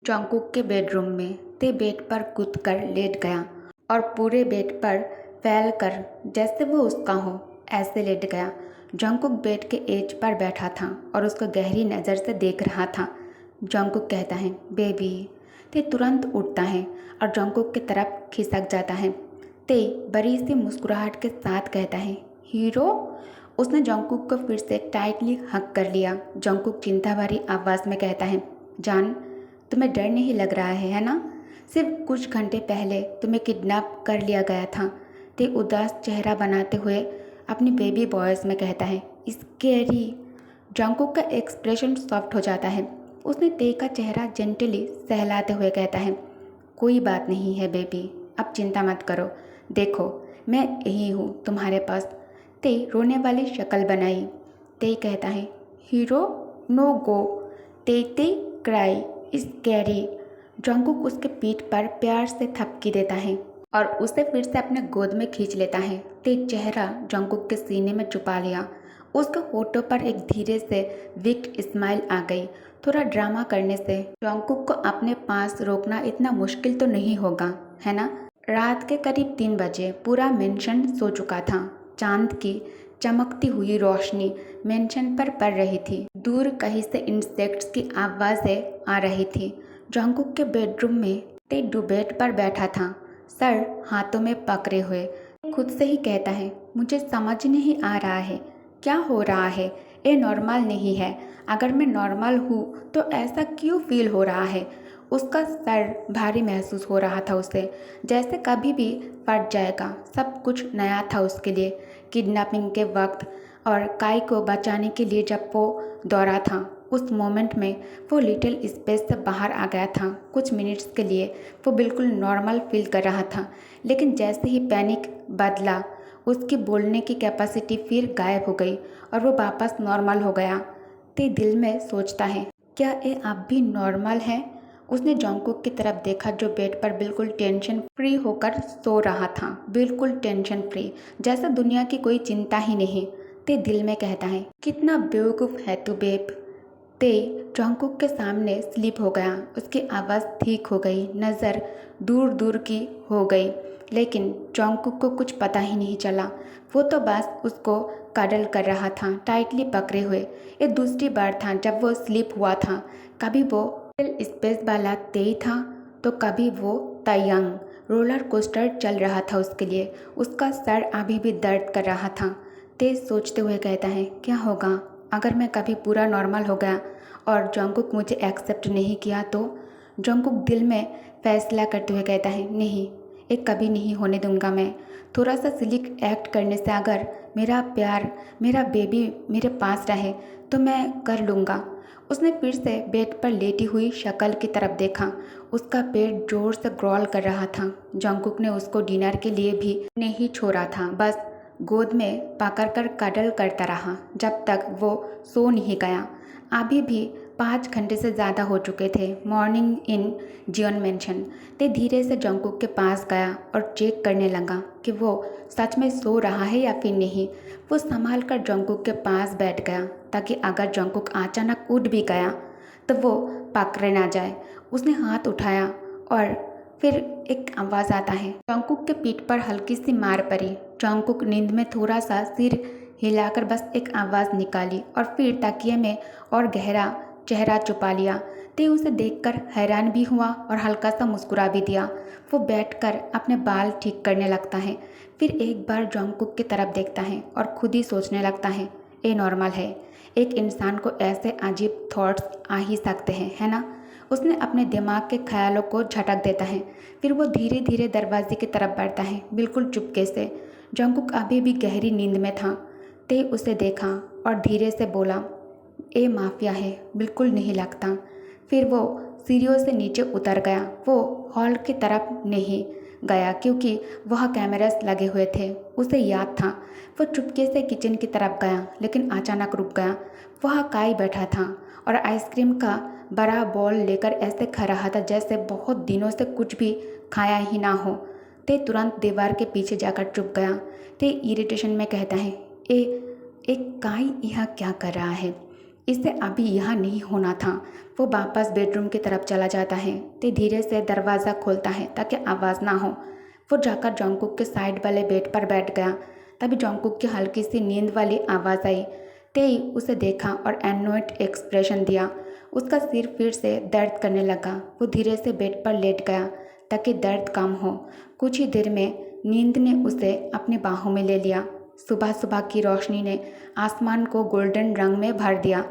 Jungkook के bedroom में ते बेड पर कूदकर लेट गया और पूरे बेड पर फैल कर जैसे वो उसका हो ऐसे लेट गया। जंगकुक बेड के एज पर बैठा था और उसको गहरी नज़र से देख रहा था। जंगकुक कहता है, बेबी। ते तुरंत उठता है और जंगकुक की तरफ खिसक जाता है। ते बड़ी सी मुस्कुराहट के साथ कहता है, हीरो। उसने जंगकुक को फिर से टाइटली हग कर लिया। जंगकुक चिंता भरी आवाज़ में कहता है, जान, तुम्हें डर नहीं लग रहा है ना? सिर्फ कुछ घंटे पहले तुम्हें किडनैप कर लिया गया था। ते उदास चेहरा बनाते हुए अपनी बेबी वॉइस में कहता है, स्कैरी। जंगकुक का एक्सप्रेशन सॉफ्ट हो जाता है। उसने ते का चेहरा जेंटली सहलाते हुए कहता है, कोई बात नहीं है बेबी, अब चिंता मत करो। देखो, मैं यही हूँ तुम्हारे पास। ते रोने वाली शक्ल बनाई। ते कहता है, हीरो, नो गो। ते क्राई स्कैरी। जंगकुक उसके पीठ पर प्यार से थपकी देता है और उसे फिर से अपने गोद में खींच लेता है। ते चेहरा जंगकुक के सीने में छुपा लिया। उसके होठों पर एक धीरे से विक्ड स्माइल आ गई। थोड़ा ड्रामा करने से जंगकुक को अपने पास रोकना इतना मुश्किल तो नहीं होगा, है ना? रात के करीब 3 बजे पूरा मेंशन सो चुका था। चांद की चमकती हुई रोशनी मेंशन पर पड़ रही थी। दूर कहीं से इंसेक्ट्स की आवाज़ें आ रही थी। जंगकुक के बेडरूम में ते बेड पर बैठा था, सर हाथों में पकड़े हुए। खुद से ही कहता है, मुझे समझ नहीं आ रहा है क्या हो रहा है। ये नॉर्मल नहीं है। अगर मैं नॉर्मल हूँ तो ऐसा क्यों फील हो रहा है? उसका सर भारी महसूस हो रहा था उसे, जैसे कभी भी फट जाएगा। सब कुछ नया था उसके लिए। किडनैपिंग के वक्त और काई को बचाने के लिए जब वो दौड़ा था, उस मोमेंट में वो लिटिल स्पेस से बाहर आ गया था। कुछ मिनट्स के लिए वो बिल्कुल नॉर्मल फील कर रहा था, लेकिन जैसे ही पैनिक बदला, उसकी बोलने की कैपेसिटी फिर गायब हो गई और वो वापस नॉर्मल हो गया। ते दिल में सोचता है, क्या ये अब भी नॉर्मल है? उसने जंगकुक की तरफ देखा जो बेड पर बिल्कुल टेंशन फ्री होकर सो रहा था। बिल्कुल टेंशन फ्री, जैसे दुनिया की कोई चिंता ही नहीं। ते दिल में कहता है, कितना बेवकूफ़ है तू बेब। ते जंगकुक के सामने स्लिप हो गया। उसकी आवाज़ ठीक हो गई, नज़र दूर दूर की हो गई, लेकिन जंगकुक को कुछ पता ही नहीं चला। वो तो बस उसको कडल कर रहा था, टाइटली पकड़े हुए। ये दूसरी बार था जब वो स्लिप हुआ था। कभी वो स्पेस वाला ते था तो कभी वो तयंग। रोलर कोस्टर चल रहा था उसके लिए। उसका सर अभी भी दर्द कर रहा था। ते सोचते हुए कहता है, क्या होगा अगर मैं कभी पूरा नॉर्मल हो गया और जंगकुक मुझे एक्सेप्ट नहीं किया तो? जंगकुक दिल में फैसला करते हुए कहता है, नहीं, ये कभी नहीं होने दूंगा मैं। थोड़ा सा सिलिक एक्ट करने से अगर मेरा प्यार, मेरा बेबी मेरे पास रहे तो मैं कर लूँगा। उसने फिर से बेड पर लेटी हुई शक्ल की तरफ देखा। उसका पेट जोर से ग्रॉल कर रहा था। जंगकुक ने उसको डिनर के लिए भी नहीं छोड़ा था, बस गोद में पकड़कर कडल करता रहा जब तक वो सो नहीं गया। अभी भी 5 घंटे से ज़्यादा हो चुके थे। मॉर्निंग इन जियोन मेंशन। ते धीरे से जंगकुक के पास गया और चेक करने लगा कि वो सच में सो रहा है या फिर नहीं। वो संभाल कर जंगकुक के पास बैठ गया ताकि अगर जंगकुक अचानक उठ भी गया तो वो पकड़े ना जाए। उसने हाथ उठाया और फिर एक आवाज़ आता है। जंगकुक के पीठ पर हल्की सी मार पड़ी। जंगकुक नींद में थोड़ा सा सिर हिलाकर बस एक आवाज़ निकाली और फिर तकिए में और गहरा चेहरा छुपा लिया। ते उसे देखकर हैरान भी हुआ और हल्का सा मुस्कुरा भी दिया। वो बैठकर अपने बाल ठीक करने लगता है। फिर एक बार जंगकुक की तरफ देखता है और खुद ही सोचने लगता है, ये नॉर्मल है। एक इंसान को ऐसे अजीब थॉट्स आ ही सकते हैं, है ना? उसने अपने दिमाग के ख्यालों को झटक देता है। फिर वो धीरे धीरे दरवाजे की तरफ बढ़ता है, बिल्कुल चुपके से। जंगकुक अभी भी गहरी नींद में था। ते उसे देखा और धीरे से बोला, ये माफिया है, बिल्कुल नहीं लगता। फिर वो सीढ़ियों से नीचे उतर गया। वो हॉल की तरफ नहीं गया क्योंकि वह कैमरास लगे हुए थे। उसे याद था। वो चुपके से किचन की तरफ गया, लेकिन अचानक रुक गया। वह काई बैठा था और आइसक्रीम का बड़ा बॉल लेकर ऐसे खा रहा था जैसे बहुत दिनों से कुछ भी खाया ही ना हो। ते तुरंत दीवार के पीछे जाकर चुप गया। ते इरिटेशन में कहता है, एक काई यहाँ क्या कर रहा है? इसे अभी यहाँ नहीं होना था। वो वापस बेडरूम की तरफ चला जाता है। ते धीरे से दरवाज़ा खोलता है ताकि आवाज़ ना हो। वो जाकर जोंगकुक के साइड वाले बेड पर बैठ गया। तभी जोंगकुक की हल्की सी नींद वाली आवाज़ आई। तेई उसे देखा और एनोइड एक्सप्रेशन दिया। उसका सिर फिर से दर्द करने लगा। वो धीरे से बेड पर लेट गया ताकि दर्द कम हो। कुछ ही देर में नींद ने उसे अपनी बाहों में ले लिया। सुबह सुबह की रोशनी ने आसमान को गोल्डन रंग में भर दिया।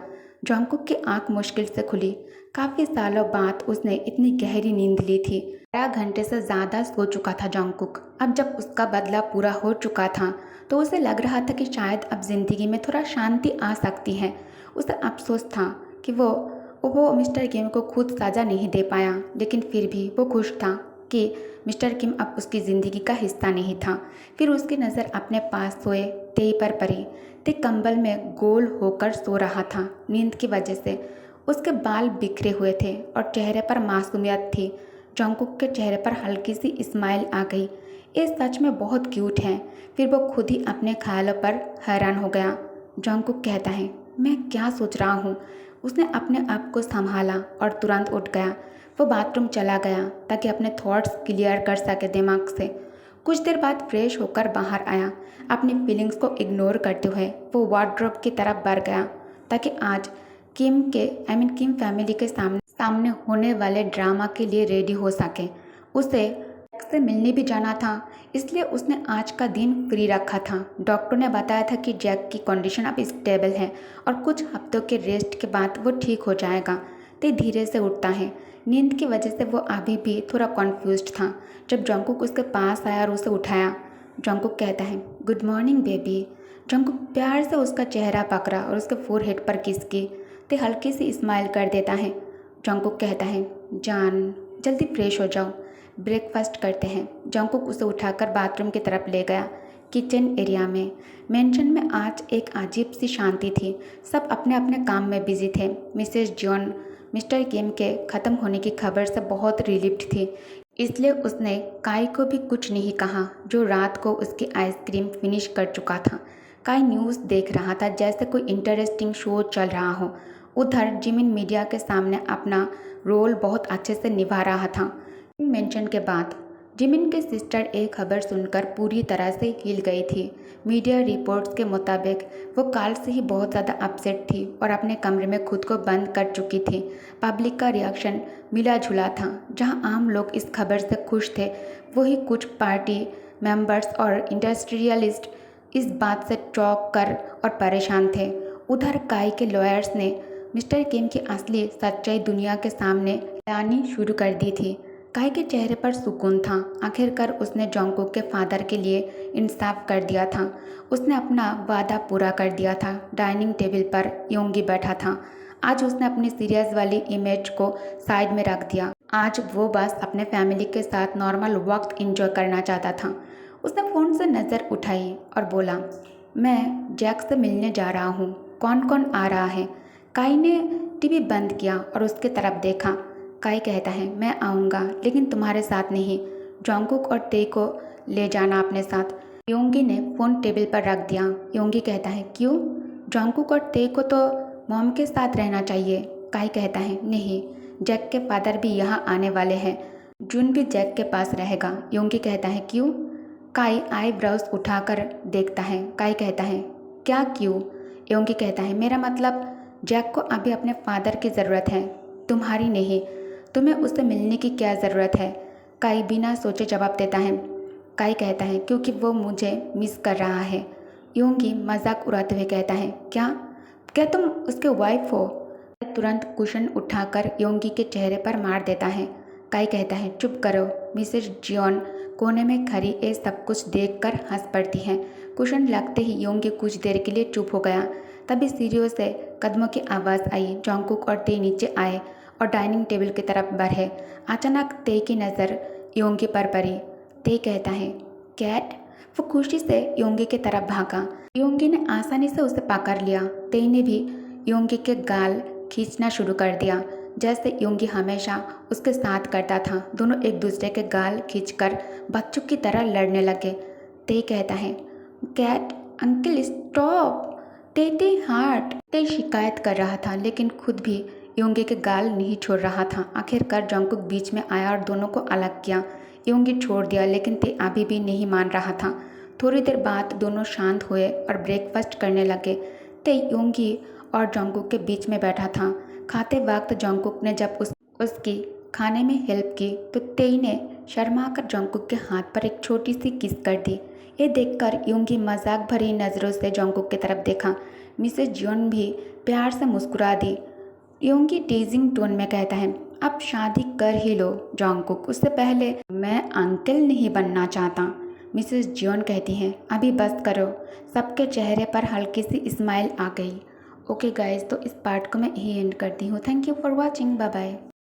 जोंगकुक की आंख मुश्किल से खुली। काफ़ी सालों बाद उसने इतनी गहरी नींद ली थी। 12 घंटे से ज़्यादा सो चुका था जोंगकुक। अब जब उसका बदला पूरा हो चुका था तो उसे लग रहा था कि शायद अब ज़िंदगी में थोड़ा शांति आ सकती है। उसे अफसोस था कि वो मिस्टर किम को खुद सज़ा नहीं दे पाया, लेकिन फिर भी वो खुश था कि मिस्टर किम अब उसकी ज़िंदगी का हिस्सा नहीं था। फिर उसकी नज़र अपने पास सोए तेई पर पड़ी। ते कंबल में गोल होकर सो रहा था। नींद की वजह से उसके बाल बिखरे हुए थे और चेहरे पर मासूमियत थी। जोंगकुक के चेहरे पर हल्की सी स्माइल आ गई। ये सच में बहुत क्यूट है। फिर वो खुद ही अपने ख्यालों पर हैरान हो गया। जोंगकुक कहता है, मैं क्या सोच रहा हूँ। उसने अपने आप को संभाला और तुरंत उठ गया। वो बाथरूम चला गया ताकि अपने थॉट्स क्लियर कर सके दिमाग से। कुछ देर बाद फ्रेश होकर बाहर आया। अपनी फीलिंग्स को इग्नोर करते हुए वो वार्डरोब की तरफ बढ़ गया ताकि आज किम फैमिली के सामने होने वाले ड्रामा के लिए रेडी हो सके। उसे जैक से मिलने भी जाना था, इसलिए उसने आज का दिन फ्री रखा था। डॉक्टर ने बताया था कि जैक की कंडीशन अब स्टेबल है और कुछ हफ्तों के रेस्ट के बाद वो ठीक हो जाएगा। ते धीरे से उठता है। नींद की वजह से वो अभी भी थोड़ा कन्फ्यूज्ड था। जब जोंगकुक उसके पास आया और उसे उठाया, जोंगकुक कहता है, गुड मॉर्निंग बेबी। जोंगकुक प्यार से उसका चेहरा पकड़ा और उसके फोरहेड पर किस की। ते हल्की सी स्माइल कर देता है। जोंगकुक कहता है, जान जल्दी फ्रेश हो जाओ, ब्रेकफास्ट करते हैं। जोंगकुक उसे उठाकर बाथरूम की तरफ ले गया। किचन एरिया में मेंशन में आज एक अजीब सी शांति थी। सब अपने अपने काम में बिजी थे। मिसेस जॉन मिस्टर किम के ख़त्म होने की खबर से बहुत रिलीव्ड थी, इसलिए उसने काई को भी कुछ नहीं कहा, जो रात को उसकी आइसक्रीम फिनिश कर चुका था। काई न्यूज़ देख रहा था जैसे कोई इंटरेस्टिंग शो चल रहा हो। उधर जिमिन मीडिया के सामने अपना रोल बहुत अच्छे से निभा रहा था। मेंशन के बाद जिमिन के सिस्टर एक खबर सुनकर पूरी तरह से हिल गई थी। मीडिया रिपोर्ट्स के मुताबिक वो कल से ही बहुत ज़्यादा अपसेट थी और अपने कमरे में खुद को बंद कर चुकी थी। पब्लिक का रिएक्शन मिला जुला था। जहां आम लोग इस खबर से खुश थे, वही कुछ पार्टी मेंबर्स और इंडस्ट्रियलिस्ट इस बात से चौंक कर और परेशान थे। उधर काई के लॉयर्स ने मिस्टर किम की असली सच्चाई दुनिया के सामने लानी शुरू कर दी थी। काई के चेहरे पर सुकून था। आखिरकार उसने जोंगकुक के फादर के लिए इंसाफ कर दिया था। उसने अपना वादा पूरा कर दिया था। डाइनिंग टेबल पर योंगी बैठा था। आज उसने अपनी सीरियस वाली इमेज को साइड में रख दिया। आज वो बस अपने फैमिली के साथ नॉर्मल वक्त एंजॉय करना चाहता था। उसने फ़ोन से नज़र उठाई और बोला, मैं जैक से मिलने जा रहा हूँ। कौन कौन आ रहा है? काई ने टीवी बंद किया और उसकी तरफ देखा। काई कहता है, मैं आऊँगा लेकिन तुम्हारे साथ नहीं। जोंगकुक और ते को ले जाना अपने साथ। योंगी ने फ़ोन टेबल पर रख दिया। योंगी कहता है, क्यों? जोंगकुक और ते को तो मॉम के साथ रहना चाहिए। काई कहता है, नहीं, जैक के फादर भी यहाँ आने वाले हैं। जुन भी जैक के पास रहेगा। योंगी कहता है, क्यों? काई आईब्रोज उठाकर देखता है। काई कहता है, क्या क्यों? योंगी कहता है, मेरा मतलब जैक को अभी अपने फादर की ज़रूरत है, तुम्हारी नहीं। तुम्हें उससे मिलने की क्या ज़रूरत है? काई बिना सोचे जवाब देता है। काई कहता है, क्योंकि वो मुझे मिस कर रहा है। योंगी मजाक उड़ाते हुए कहता है, क्या क्या तुम उसके वाइफ हो? तुरंत कुशन उठाकर योंगी के चेहरे पर मार देता है। काई कहता है, चुप करो। मिसेस जियोन कोने में खड़ी ये सब कुछ देखकर हंस पड़ती है। कुशन लगते ही योंगी कुछ देर के लिए चुप हो गया। तभी सीढ़ियों से कदमों की आवाज़ आई। जोंगकुक और ते नीचे आए और डाइनिंग टेबल की तरफ बढ़े। अचानक ते की नज़र योंगी पर पड़ी। ते कहता है, कैट। वो खुशी से योंगी की तरफ भागा। योंगी ने आसानी से उसे पकड़ लिया। ते ने भी योंगी के गाल खींचना शुरू कर दिया, जैसे योंगी हमेशा उसके साथ करता था। दोनों एक दूसरे के गाल खींचकर बच्चों की तरह लड़ने लगे। ते कहता है, कैट अंकल स्टॉप। तेते हार्ट, ते शिकायत कर रहा था लेकिन खुद भी योंगी के गाल नहीं छोड़ रहा था। आखिरकार जंगकुक बीच में आया और दोनों को अलग किया। योंगी छोड़ दिया लेकिन ते अभी भी नहीं मान रहा था। थोड़ी देर बाद दोनों शांत हुए और ब्रेकफास्ट करने लगे। ते योंगी और जंगकुक के बीच में बैठा था। खाते वक्त जंगकुक ने जब उसकी खाने में हेल्प की तो तेई ने शर्मा कर जंगकुक के हाथ पर एक छोटी सी किस कर दी। ये देखकर योंगी मजाक भरी नज़रों से जंगकुक की तरफ देखा। मिसेस जियोन भी प्यार से मुस्कुरा दी। योंगी टीजिंग टोन में कहता है, अब शादी कर ही लो जंगकुक, उससे पहले मैं अंकल नहीं बनना चाहता। मिसेस जियोन कहती हैं, अभी बस करो। सबके चेहरे पर हल्की सी स्माइल आ गई। ओके गाइज, तो इस पार्ट को मैं यही एंड करती हूँ। Thank you for watching, bye bye.